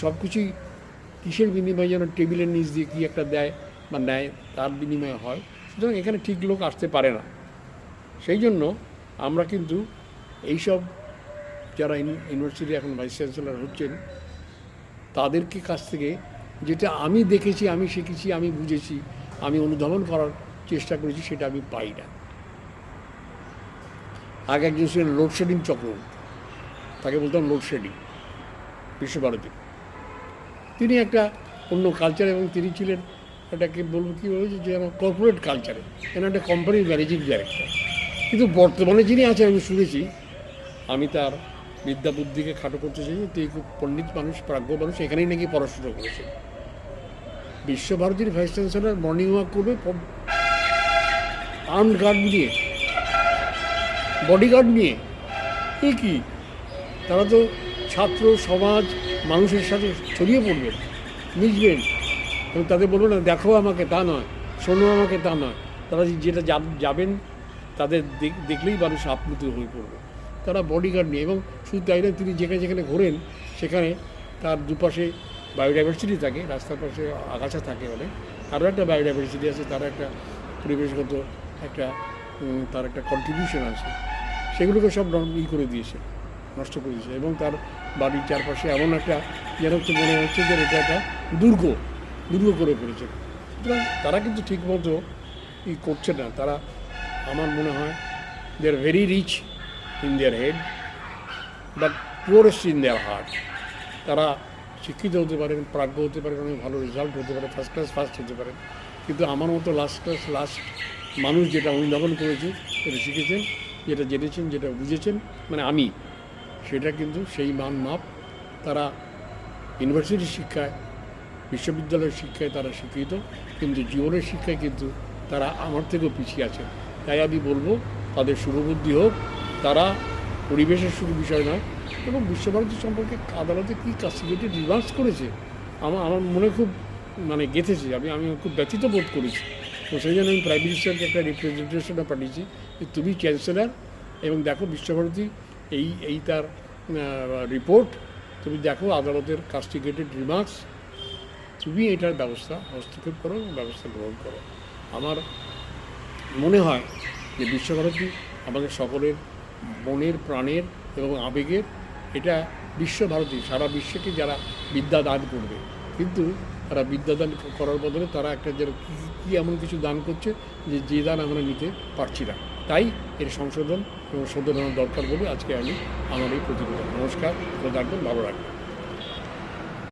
সব কিছুই কিসের বিনিময়ে যেন টেবিলের নিচ দিয়ে কী একটা দেয় বা নেয়, তার বিনিময়ে হয়। সুতরাং এখানে ঠিক লোক আসতে পারে না। সেই জন্য আমরা কিন্তু এইসব যারা ইউনিভার্সিটি এখন ভাইস চ্যান্সেলর হচ্ছেন তাদেরকে কাছ থেকে যেটা আমি দেখেছি, আমি শিখেছি, আমি বুঝেছি, আমি অনুধাবন করার চেষ্টা করেছি, সেটা আমি পাই না। আগে একজন ছিলেন লোডশেডিং চক্রবর্তী, তাকে বলতাম লোডশেডিং বিশ্বভারতী। তিনি একটা অন্য কালচার, এবং তিনি ছিলেন এটাকে বলবো কী বলেছে যে আমার কর্পোরেট কালচারে, কেন একটা কোম্পানির ম্যানেজিং ডাইরেক্টর। কিন্তু বর্তমানে যিনি আছেন আমি শুনেছি, আমি তার বিদ্যা বুদ্ধিকে খাটো করতে চাই, তিনি খুব পণ্ডিত মানুষ, প্রাজ্ঞ মানুষ, এখানেই নাকি পড়াশোনা করেছেন। বিশ্বভারতীর ভাইস চ্যান্সেলর মর্নিং ওয়াক করবে আর্মড গার্ড নিয়ে, বডিগার্ড নিয়ে। এ কি? তারা তো ছাত্র সমাজ মানুষের সাথে ছড়িয়ে পড়বেন, মিশবেন, এবং তাদের বলবেন না দেখো আমাকে, তা নয়, শোনো আমাকে, তা নয়। তারা যেটা যাবেন তাদের দেখলেই মানুষ আপ্লুত হয়ে পড়বে। তারা বডিগার্ড নিয়ে, এবং শুধু তাই না, তিনি যেখানে যেখানে ঘোরেন সেখানে তার দুপাশে বায়োডাইভার্সিটি থাকে, রাস্তার পাশে আগাছা থাকে অনেক, আরও একটা বায়োডাইভার্সিটি আছে, তার একটা পরিবেশগত একটা তার একটা কন্ট্রিবিউশন আছে, সেগুলোকে সব করে দিয়েছে, নষ্ট করে দিয়েছে। এবং তার বাড়ির চারপাশে এমন একটা যেন তো মনে হচ্ছে যে এটা একটা দুর্গ করে ফেলেছে। সুতরাং তারা কিন্তু ঠিকমতো করছে না। তারা, আমার মনে হয়, they are very rich in their head but poorest in their heart. তারা শিক্ষিত হতে পারেন, প্রাজ্ঞ হতে পারেন, অনেক ভালো রেজাল্ট হতে পারে, ফার্স্ট ক্লাস ফার্স্ট হতে পারেন, কিন্তু আমার মতো লাস্ট মানুষ যেটা অনুধাবন করেছে, যেটা শিখেছেন, যেটা জেনেছেন, যেটা বুঝেছেন, মানে আমি, সেটা কিন্তু সেই মাপ তারা ইউনিভার্সিটির শিক্ষায়, বিশ্ববিদ্যালয়ের শিক্ষায় তারা শিক্ষিত, কিন্তু জীবনের শিক্ষায় কিন্তু তারা আমার থেকেও পিছিয়ে আছে। তাই আমি বলবো তাদের শুভবুদ্ধি হোক, তারা পরিবেশের শুধু বিষয় নয়, এবং বিশ্বভারতী সম্পর্কে আদালতে কী কাস্টিগেটেড রিমার্কস করেছে আমার মনে খুব গেঁথেছে। আমি খুব ব্যথিত বোধ করেছি। তো সেই জন্য আমি প্রাইম মিনিস্টারকে একটা রিপ্রেজেন্টেশনও পাঠিয়েছি যে তুমি চ্যান্সেলর, এবং দেখো বিশ্বভারতী এই তার রিপোর্ট, তুমি দেখো আদালতের কাস্টিগেটেড রিমার্কস, তুমি এটার হস্তক্ষেপ করো, ব্যবস্থা গ্রহণ করো। আমার মনে হয় যে বিশ্বভারতী আমাদের সকলের মনের, প্রাণের এবং আবেগের, এটা বিশ্বভারতী সারা বিশ্বকে যারা বিদ্যা দান করবে, কিন্তু তারা বিদ্যাদান করার বদলে তারা একটা যেন কী এমন কিছু দান করছে যে দান আমরা নিতে পারছি না। তাই এর সংশোধন এবং শোধনানোর দরকার বলে আজকে আমি আমার এই প্রতিবেদন। নমস্কার, ভালো থাকবেন, ভালো রাখবেন।